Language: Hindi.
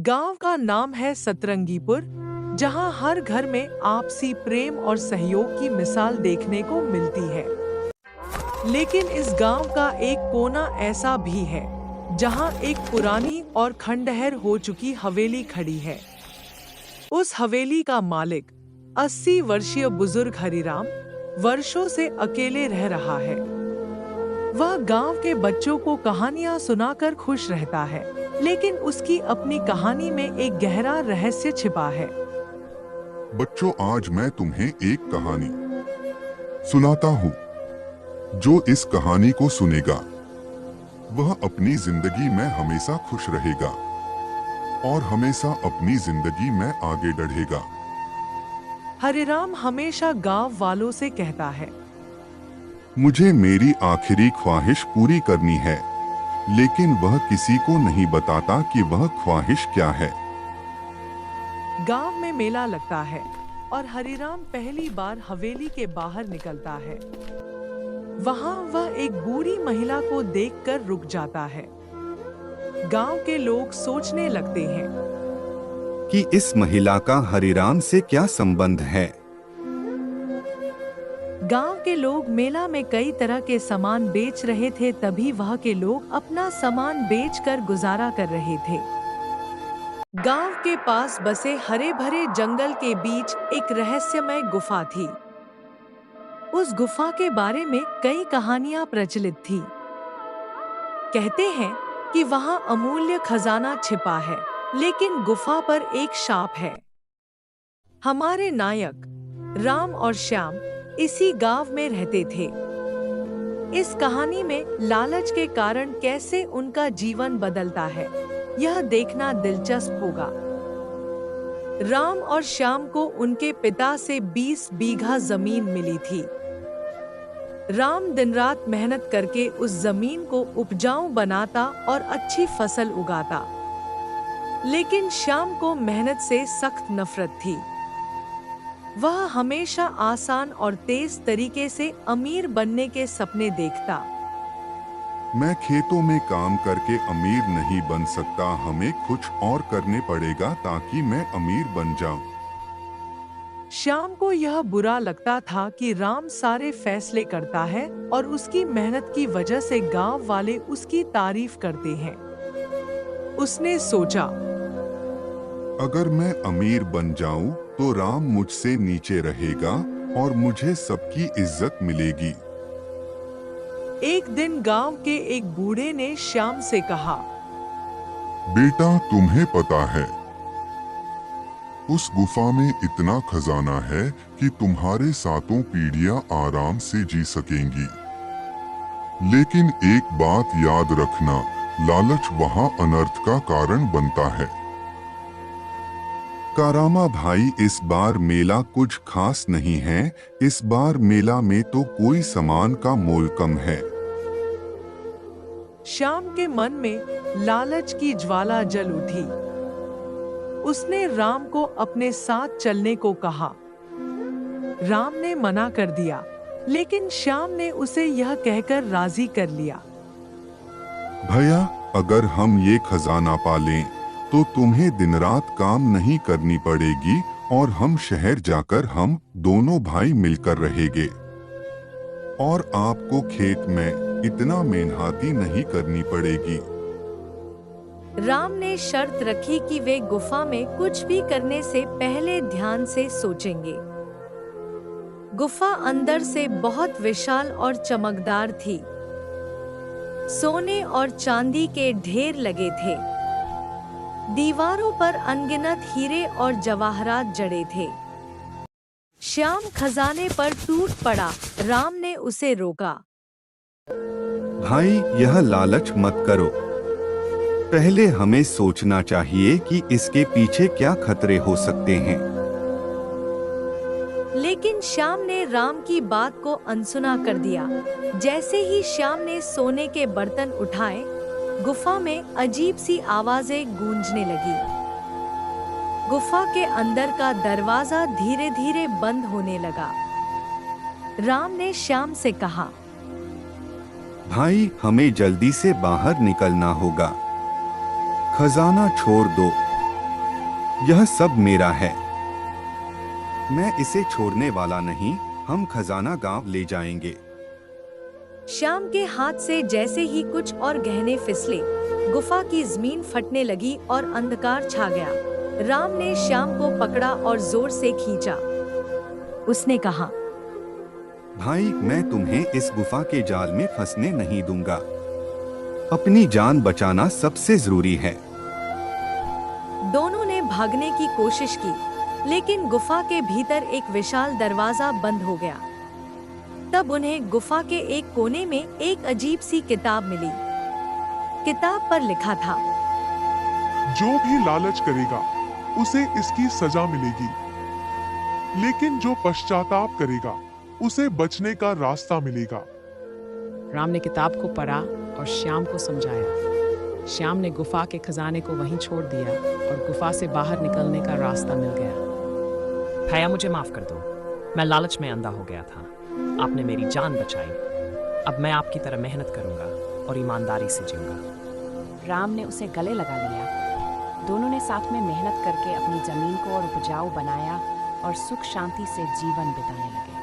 गांव का नाम है सतरंगीपुर, जहां हर घर में आपसी प्रेम और सहयोग की मिसाल देखने को मिलती है। लेकिन इस गांव का एक कोना ऐसा भी है, जहां एक पुरानी और खंडहर हो चुकी हवेली खड़ी है। उस हवेली का मालिक 80 वर्षीय बुजुर्ग हरिराम वर्षों से अकेले रह रहा है। वह गांव के बच्चों को कहानियां सुनाकर खुश रहता है, लेकिन उसकी अपनी कहानी में एक गहरा रहस्य छिपा है। बच्चों, आज मैं तुम्हें एक कहानी सुनाता हूँ। जो इस कहानी को सुनेगा वह अपनी जिंदगी में हमेशा खुश रहेगा और हमेशा अपनी जिंदगी में आगे बढ़ेगा। हरिराम हमेशा गांव वालों से कहता है, मुझे मेरी आखिरी ख्वाहिश पूरी करनी है, लेकिन वह किसी को नहीं बताता कि वह ख्वाहिश क्या है। गांव में मेला लगता है और हरिराम पहली बार हवेली के बाहर निकलता है। वहां वह एक बूढ़ी महिला को देखकर रुक जाता है। गांव के लोग सोचने लगते हैं कि इस महिला का हरिराम से क्या संबंध है। गांव के लोग मेला में कई तरह के सामान बेच रहे थे, तभी वह के लोग अपना सामान बेचकर गुजारा कर रहे थे। गांव के पास बसे हरे भरे जंगल के बीच एक रहस्यमय गुफा थी। उस गुफा के बारे में कई कहानियां प्रचलित थी। कहते हैं कि वहां अमूल्य खजाना छिपा है, लेकिन गुफा पर एक शाप है। हमारे नायक राम और श्याम इसी गांव में रहते थे। इस कहानी में लालच के कारण कैसे उनका जीवन बदलता है, यह देखना दिलचस्प होगा। राम और श्याम को उनके पिता से 20 बीघा जमीन मिली थी। राम दिन रात मेहनत करके उस जमीन को उपजाऊ बनाता और अच्छी फसल उगाता, लेकिन श्याम को मेहनत से सख्त नफरत थी। वह हमेशा आसान और तेज तरीके से अमीर बनने के सपने देखता। मैं खेतों में काम करके अमीर नहीं बन सकता, हमें कुछ और करने पड़ेगा ताकि मैं अमीर बन जाऊं। श्याम को यह बुरा लगता था कि राम सारे फैसले करता है और उसकी मेहनत की वजह से गांव वाले उसकी तारीफ करते हैं। उसने सोचा, अगर मैं अमीर बन जाऊं तो राम मुझसे नीचे रहेगा और मुझे सबकी इज्जत मिलेगी। एक दिन गांव के एक बूढ़े ने श्याम से कहा, बेटा, तुम्हें पता है उस गुफा में इतना खजाना है कि तुम्हारे सातों पीढ़ियां आराम से जी सकेंगी। लेकिन एक बात याद रखना, लालच वहां अनर्थ का कारण बनता है। कारामा भाई, इस बार मेला कुछ खास नहीं है। इस बार मेला में तो कोई सामान का मोल कम है। श्याम के मन में लालच की ज्वाला जल उठी। उसने राम को अपने साथ चलने को कहा। राम ने मना कर दिया, लेकिन श्याम ने उसे यह कहकर राजी कर लिया, भैया, अगर हम ये खजाना पालें तो तुम्हें दिन रात काम नहीं करनी पड़ेगी और हम शहर जाकर हम दोनों भाई मिलकर रहेंगे और आपको खेत में इतना मेहनती नहीं करनी पड़ेगी। राम ने शर्त रखी कि वे गुफा में कुछ भी करने से पहले ध्यान से सोचेंगे। गुफा अंदर से बहुत विशाल और चमकदार थी। सोने और चांदी के ढेर लगे थे। दीवारों पर अनगिनत हीरे और जवाहरात जड़े थे। श्याम खजाने पर टूट पड़ा। राम ने उसे रोका। भाई, यह लालच मत करो। पहले हमें सोचना चाहिए कि इसके पीछे क्या खतरे हो सकते हैं। लेकिन श्याम ने राम की बात को अनसुना कर दिया। जैसे ही श्याम ने सोने के बर्तन उठाए, गुफा में अजीब सी आवाजें गूंजने लगी। गुफा के अंदर का दरवाजा धीरे धीरे बंद होने लगा। राम ने श्याम से कहा, भाई, हमें जल्दी से बाहर निकलना होगा। खजाना छोड़ दो यह सब मेरा है। मैं इसे छोड़ने वाला नहीं। हम खजाना गांव ले जाएंगे। श्याम के हाथ से जैसे ही कुछ और गहने फिसले, गुफा की जमीन फटने लगी और अंधकार छा गया। राम ने श्याम को पकड़ा और जोर से खींचा। उसने कहा, भाई, मैं तुम्हें इस गुफा के जाल में फंसने नहीं दूंगा। अपनी जान बचाना सबसे जरूरी है। दोनों ने भागने की कोशिश की, लेकिन गुफा के भीतर एक विशाल दरवाजा बंद हो गया। तब उन्हें गुफा के एक कोने में एक अजीब सी किताब मिली। किताब पर लिखा था, जो भी लालच करेगा उसे इसकी सजा मिलेगी, लेकिन जो पश्चाताप करेगा उसे बचने का रास्ता मिलेगा। राम ने किताब को पढ़ा और श्याम को समझाया। श्याम ने गुफा के खजाने को वहीं छोड़ दिया और गुफा से बाहर निकलने का रास्ता मिल गया। भैया, मुझे माफ कर दो। मैं लालच में अंधा हो गया था। आपने मेरी जान बचाई। अब मैं आपकी तरह मेहनत करूंगा और ईमानदारी से जीऊंगा। राम ने उसे गले लगा लिया। दोनों ने साथ में मेहनत करके अपनी जमीन को और उपजाऊ बनाया और सुख शांति से जीवन बिताने लगे।